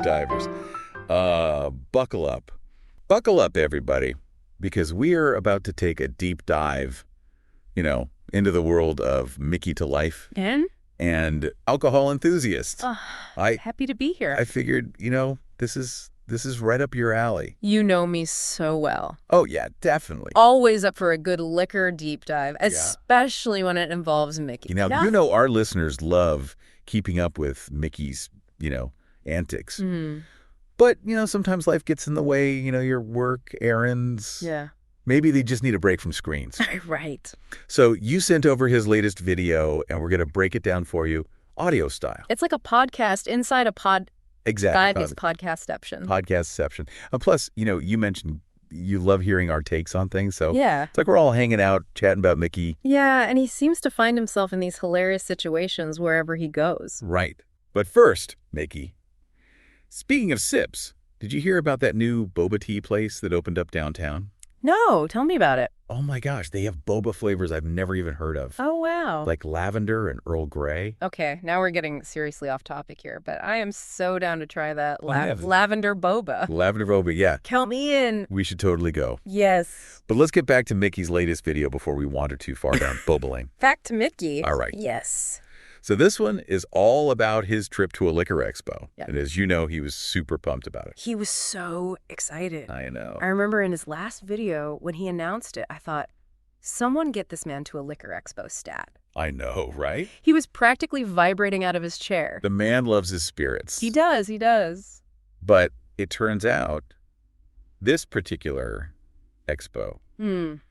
deep divers. Buckle up. Buckle up, everybody, because we are about to take a deep dive, into the world of Mickytolife and alcohol enthusiasts. Happy to be here. I figured, this is right up your alley. You know me so well. Oh, yeah, definitely. Always up for a good liquor deep dive, especially when it involves Micky. Now, our listeners love keeping up with Micky's, antics. Mm. But, sometimes life gets in the way, your work, errands. Yeah. Maybe they just need a break from screens. Right. So you sent over his latest video, and we're going to break it down for you, audio style. It's like a podcast inside a pod. Exactly. That is podcastception. Podcastception. Plus, you mentioned you love hearing our takes on things. So yeah, it's like we're all hanging out, chatting about Micky. Yeah, and he seems to find himself in these hilarious situations wherever he goes. Right. But first, Micky, speaking of sips, did you hear about that new boba tea place that opened up downtown? No, tell me about it. Oh my gosh, they have boba flavors I've never even heard of. Oh, wow. Like lavender and Earl Grey. Okay, now we're getting seriously off topic here, but I am so down to try that lavender boba. Lavender boba, yeah. Count me in. We should totally go. Yes. But let's get back to Micky's latest video before we wander too far down boba lane. Back to Micky. All right. Yes. So this one is all about his trip to a liquor expo. Yep. And as you know, he was super pumped about it. He was so excited. I know. I remember in his last video, when he announced it, I thought, someone get this man to a liquor expo stat. I know, right? He was practically vibrating out of his chair. The man loves his spirits. He does. But it turns out this particular expo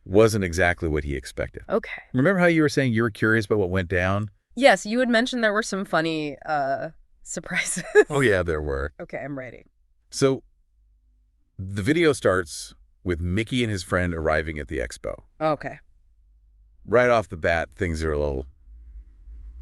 wasn't exactly what he expected. Okay. Remember how you were saying you were curious about what went down? Yes, you had mentioned there were some funny surprises. Oh, yeah, there were. Okay, I'm ready. So the video starts with Micky and his friend arriving at the expo. Okay. Right off the bat, things are a little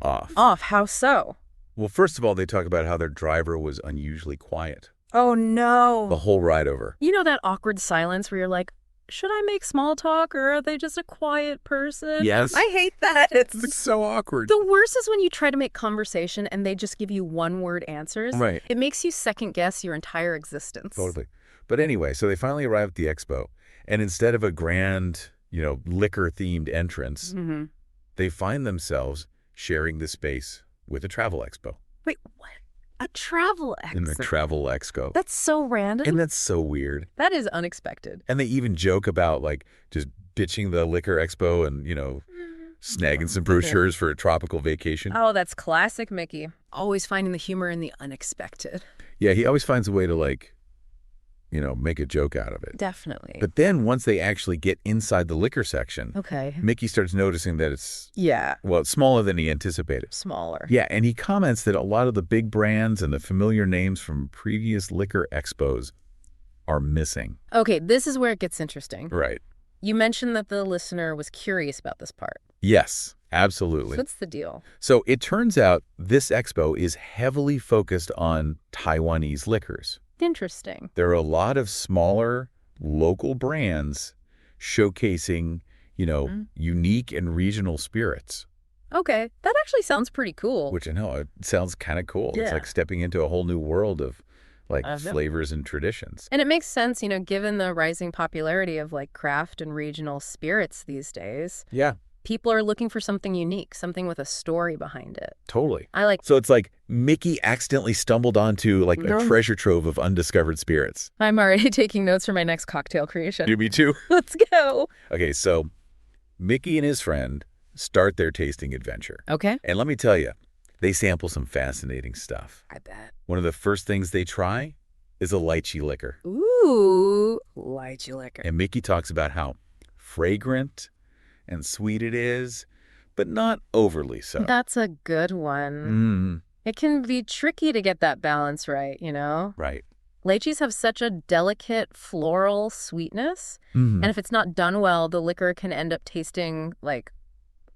off. Off? How so? Well, first of all, they talk about how their driver was unusually quiet. Oh, no. The whole ride over. You know that awkward silence where you're like, should I make small talk or are they just a quiet person? Yes. I hate that. It's so awkward. The worst is when you try to make conversation and they just give you one-word answers. Right. It makes you second-guess your entire existence. Totally. But anyway, so they finally arrive at the expo, and instead of a grand, liquor-themed entrance, they find themselves sharing the space with a travel expo. Wait, what? A travel expo? In the travel expo. That's so random. And that's so weird. That is unexpected. And they even joke about, just ditching the liquor expo and, snagging some brochures for a tropical vacation. Oh, that's classic Micky. Always finding the humor in the unexpected. Yeah, he always finds a way to, make a joke out of it. Definitely. But then once they actually get inside the liquor section, Micky starts noticing that it's, it's smaller than he anticipated. Smaller. Yeah, and he comments that a lot of the big brands and the familiar names from previous liquor expos are missing. Okay, this is where it gets interesting. Right. You mentioned that the listener was curious about this part. Yes, absolutely. So what's the deal? So it turns out this expo is heavily focused on Taiwanese liquors. Interesting. There are a lot of smaller local brands showcasing, unique and regional spirits. Okay, that actually sounds pretty cool. Which I know, it sounds kind of cool. Yeah. It's like stepping into a whole new world of flavors and traditions. And it makes sense, given the rising popularity of craft and regional spirits these days. Yeah. People are looking for something unique, something with a story behind it. Totally. So it's like Micky accidentally stumbled onto a treasure trove of undiscovered spirits. I'm already taking notes for my next cocktail creation. Me too. Let's go. Okay, so Micky and his friend start their tasting adventure. Okay. And let me tell you, they sample some fascinating stuff. I bet. One of the first things they try is a lychee liquor. Ooh, lychee liquor. And Micky talks about how fragrant and sweet it is, but not overly so. That's a good one. It can be tricky to get that balance right, Right. Lychees have such a delicate floral sweetness, and if it's not done well, the liquor can end up tasting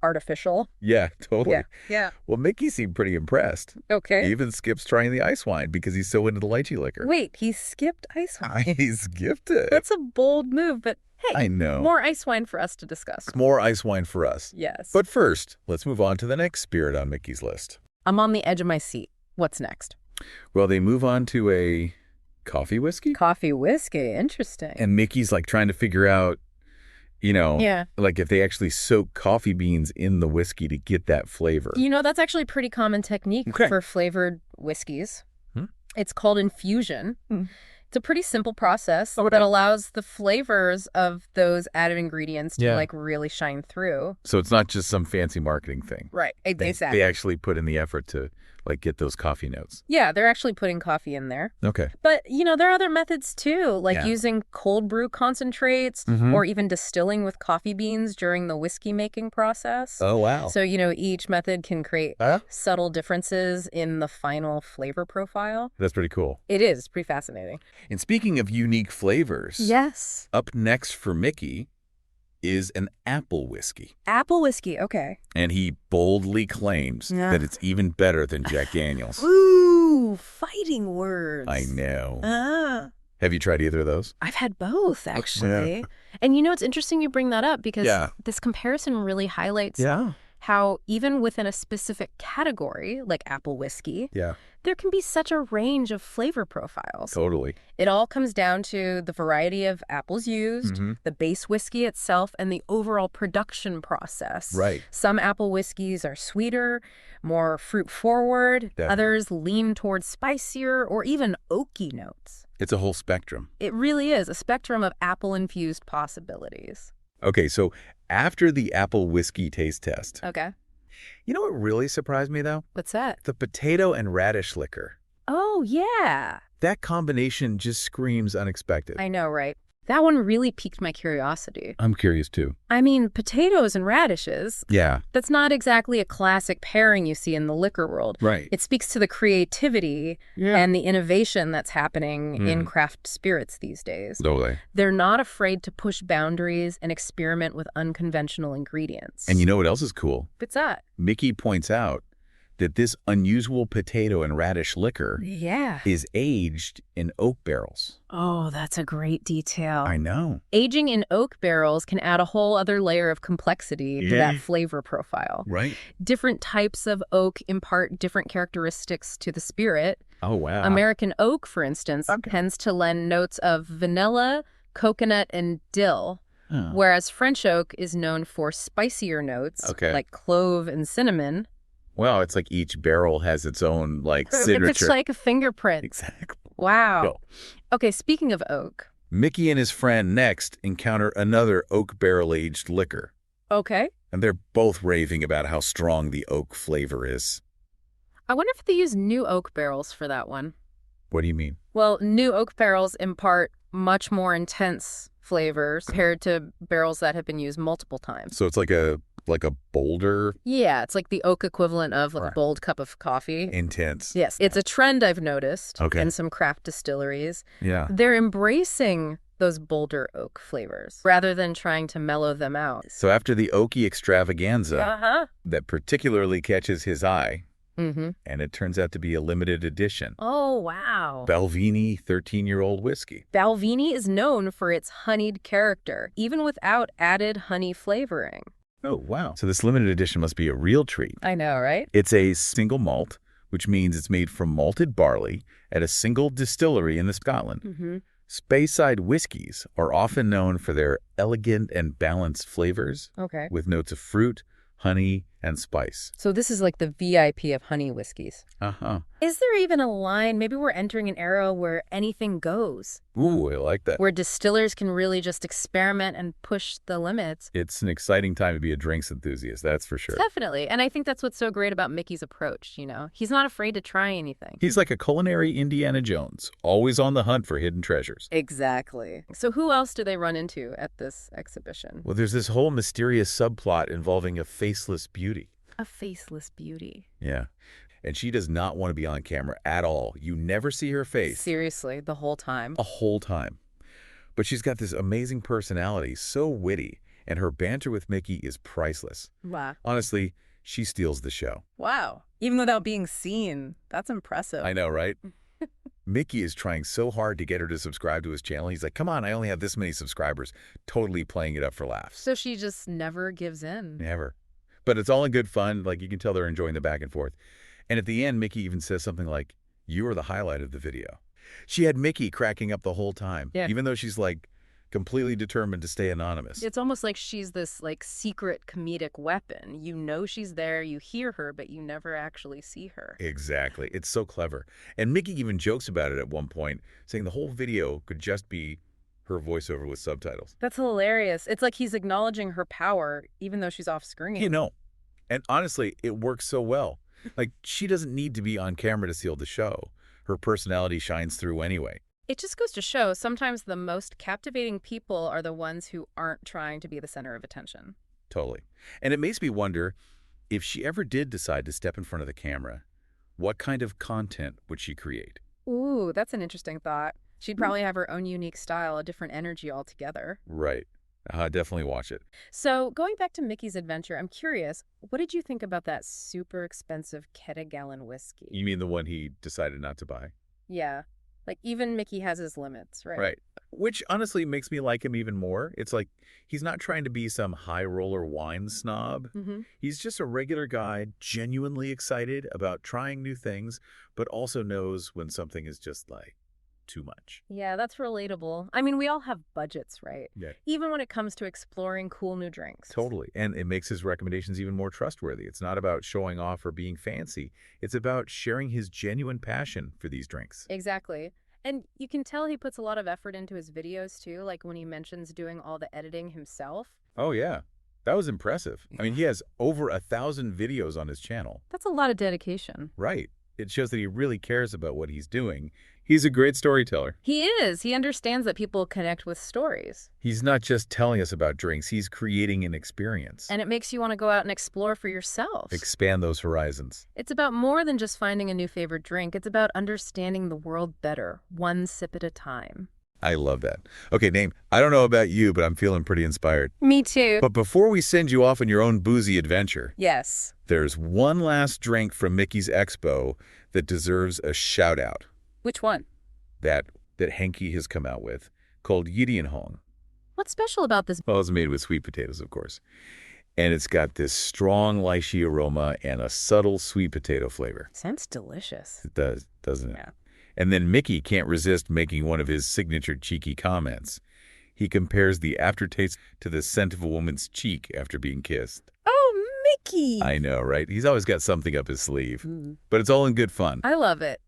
artificial. Yeah, totally. Yeah. Well, Micky seemed pretty impressed. Okay. He even skips trying the ice wine because he's so into the lychee liquor. Wait, he skipped ice wine? He skipped it. That's a bold move, but hey, I know. More ice wine for us to discuss. More ice wine for us. Yes. But first, let's move on to the next spirit on Micky's list. I'm on the edge of my seat. What's next? Well, they move on to a coffee whiskey? Coffee whiskey. Interesting. And Micky's like trying to figure out, like if they actually soak coffee beans in the whiskey to get that flavor. That's actually a pretty common technique for flavored whiskeys. It's called infusion. It's a pretty simple process that allows the flavors of those added ingredients to like really shine through. So it's not just some fancy marketing thing. Right. Exactly. They actually put in the effort to like get those coffee notes. Yeah, they're actually putting coffee in there. Okay. But, there are other methods too, like using cold brew concentrates or even distilling with coffee beans during the whiskey making process. Oh, wow. So, each method can create subtle differences in the final flavor profile. That's pretty cool. It is. It's pretty fascinating. And speaking of unique flavors. Yes. Up next for Micky is an apple whiskey. Apple whiskey, okay. And he boldly claims that it's even better than Jack Daniels. Ooh, fighting words. I know. Have you tried either of those? I've had both, actually. Yeah. And it's interesting you bring that up because this comparison really highlights how even within a specific category, like apple whiskey, there can be such a range of flavor profiles. Totally. It all comes down to the variety of apples used, the base whiskey itself, and the overall production process. Right. Some apple whiskeys are sweeter, more fruit-forward. Definitely. Others lean towards spicier or even oaky notes. It's a whole spectrum. It really is, a spectrum of apple-infused possibilities. Okay, so after the apple whiskey taste test. Okay. You know what really surprised me, though? What's that? The potato and radish liquor. Oh, yeah. That combination just screams unexpected. I know, right? That one really piqued my curiosity. I'm curious, too. I mean, potatoes and radishes. Yeah. That's not exactly a classic pairing you see in the liquor world. Right. It speaks to the creativity and the innovation that's happening in craft spirits these days. Totally. They're not afraid to push boundaries and experiment with unconventional ingredients. And you know what else is cool? What's that? Micky points out that this unusual potato and radish liquor is aged in oak barrels. Oh, that's a great detail. I know. Aging in oak barrels can add a whole other layer of complexity to that flavor profile. Right. Different types of oak impart different characteristics to the spirit. Oh, wow. American oak, for instance, tends to lend notes of vanilla, coconut, and dill. Whereas French oak is known for spicier notes like clove and cinnamon. Wow, it's like each barrel has its own, signature. It's like a fingerprint. Exactly. Wow. Go. Okay, speaking of oak. Micky and his friend next encounter another oak barrel-aged liquor. Okay. And they're both raving about how strong the oak flavor is. I wonder if they use new oak barrels for that one. What do you mean? Well, new oak barrels impart much more intense flavors compared to barrels that have been used multiple times. So it's like a bolder? Yeah, it's like the oak equivalent of a bold cup of coffee. Intense. Yes, it's a trend I've noticed in some craft distilleries. Yeah. They're embracing those bolder oak flavors rather than trying to mellow them out. So after the oaky extravaganza that particularly catches his eye, and it turns out to be a limited edition. Oh, wow. Balvenie 13-year-old whiskey. Balvenie is known for its honeyed character, even without added honey flavoring. Oh, wow. So this limited edition must be a real treat. I know, right? It's a single malt, which means it's made from malted barley at a single distillery in Scotland. Speyside whiskeys are often known for their elegant and balanced flavors with notes of fruit, honey, and spice. So this is like the VIP of honey whiskeys. Is there even a line? Maybe we're entering an era where anything goes. Ooh, I like that. Where distillers can really just experiment and push the limits. It's an exciting time to be a drinks enthusiast, that's for sure. Definitely. And I think that's what's so great about Micky's approach, He's not afraid to try anything. He's like a culinary Indiana Jones, always on the hunt for hidden treasures. Exactly. So who else do they run into at this exhibition? Well, there's this whole mysterious subplot involving a faceless beauty. A faceless beauty. Yeah. And she does not want to be on camera at all. You never see her face. Seriously, the whole time. A whole time. But she's got this amazing personality, so witty, and her banter with Micky is priceless. Wow. Honestly, she steals the show. Wow. Even without being seen. That's impressive. I know, right? Micky is trying so hard to get her to subscribe to his channel. He's like, come on, I only have this many subscribers. Totally playing it up for laughs. So she just never gives in. Never. But it's all in good fun. You can tell they're enjoying the back and forth. And at the end, Micky even says something like, You were the highlight of the video. She had Micky cracking up the whole time, even though she's like completely determined to stay anonymous. It's almost like she's this like secret comedic weapon. You know she's there, you hear her, but you never actually see her. Exactly. It's so clever. And Micky even jokes about it at one point, saying the whole video could just be her voiceover with subtitles. That's hilarious. It's like he's acknowledging her power, even though she's off screen. You know, and honestly, it works so well. Like, she doesn't need to be on camera to seal the show. Her personality shines through anyway. It just goes to show sometimes the most captivating people are the ones who aren't trying to be the center of attention. Totally. And it makes me wonder, if she ever did decide to step in front of the camera, what kind of content would she create? Ooh, that's an interesting thought. She'd probably have her own unique style, a different energy altogether. Right. Definitely watch it. So going back to Micky's adventure, I'm curious, what did you think about that super expensive Ketagallon whiskey? You mean the one he decided not to buy? Yeah. Like, even Micky has his limits, right? Right. Which honestly makes me like him even more. It's like he's not trying to be some high roller wine snob. He's just a regular guy, genuinely excited about trying new things, but also knows when something is just like too much. Yeah, that's relatable. I mean, we all have budgets, right? Yeah. Even when it comes to exploring cool new drinks. Totally. And it makes his recommendations even more trustworthy. It's not about showing off or being fancy. It's about sharing his genuine passion for these drinks. Exactly. And you can tell he puts a lot of effort into his videos, too, like when he mentions doing all the editing himself. Oh, yeah. That was impressive. I mean, he has over 1,000 videos on his channel. That's a lot of dedication. Right. It shows that he really cares about what he's doing. He's a great storyteller. He is. He understands that people connect with stories. He's not just telling us about drinks. He's creating an experience. And it makes you want to go out and explore for yourself. Expand those horizons. It's about more than just finding a new favorite drink. It's about understanding the world better, one sip at a time. I love that. Okay, Name, I don't know about you, but I'm feeling pretty inspired. Me too. But before we send you off on your own boozy adventure, yes, there's one last drink from Micky's Expo that deserves a shout out. Which one? That Henke has come out with, called Youytube. What's special about this? Well, it's made with sweet potatoes, of course. And it's got this strong lychee aroma and a subtle sweet potato flavor. Sounds delicious. It does, doesn't it? Yeah. And then Micky can't resist making one of his signature cheeky comments. He compares the aftertaste to the scent of a woman's cheek after being kissed. Oh, Micky! I know, right? He's always got something up his sleeve. But it's all in good fun. I love it.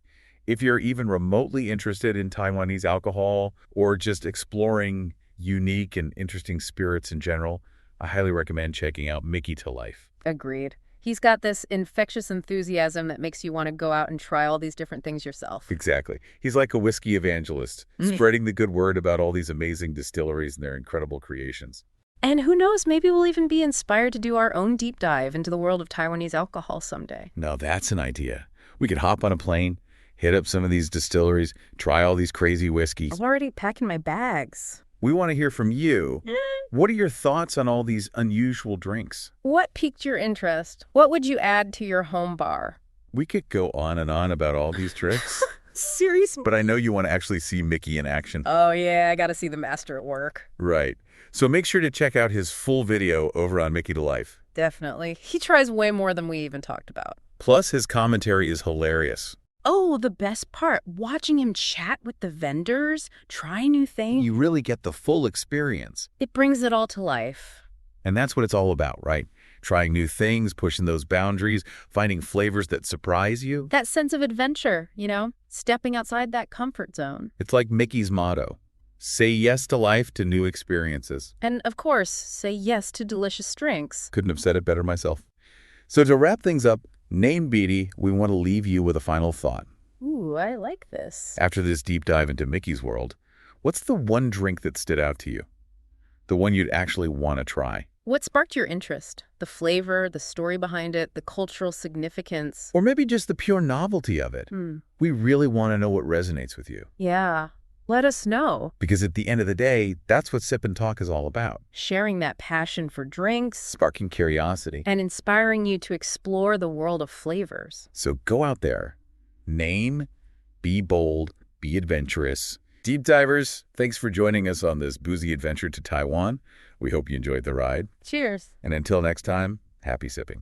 If you're even remotely interested in Taiwanese alcohol or just exploring unique and interesting spirits in general, I highly recommend checking out Mickytolife. Agreed. He's got this infectious enthusiasm that makes you want to go out and try all these different things yourself. Exactly. He's like a whiskey evangelist, spreading the good word about all these amazing distilleries and their incredible creations. And who knows, maybe we'll even be inspired to do our own deep dive into the world of Taiwanese alcohol someday. Now that's an idea. We could hop on a plane, hit up some of these distilleries, try all these crazy whiskeys. I'm already packing my bags. We want to hear from you. What are your thoughts on all these unusual drinks? What piqued your interest? What would you add to your home bar? We could go on and on about all these tricks. Seriously? But I know you want to actually see Micky in action. Oh, yeah, I got to see the master at work. Right. So make sure to check out his full video over on Mickytolife. Definitely. He tries way more than we even talked about. Plus, his commentary is hilarious. Oh, the best part, watching him chat with the vendors, try new things. You really get the full experience. It brings it all to life. And that's what it's all about, right? Trying new things, pushing those boundaries, finding flavors that surprise you. That sense of adventure, you know, stepping outside that comfort zone. It's like Micky's motto. Say yes to life, to new experiences. And, of course, say yes to delicious drinks. Couldn't have said it better myself. So to wrap things up, Name Beatty, we want to leave you with a final thought. Ooh, I like this. After this deep dive into Micky's world, what's the one drink that stood out to you? The one you'd actually want to try? What sparked your interest? The flavor, the story behind it, the cultural significance? Or maybe just the pure novelty of it. We really want to know what resonates with you. Yeah. Let us know. Because at the end of the day, that's what Sip and Talk is all about. Sharing that passion for drinks. Sparking curiosity. And inspiring you to explore the world of flavors. So go out there. Name, be bold, be adventurous. Deep divers, thanks for joining us on this boozy adventure to Taiwan. We hope you enjoyed the ride. Cheers. And until next time, happy sipping.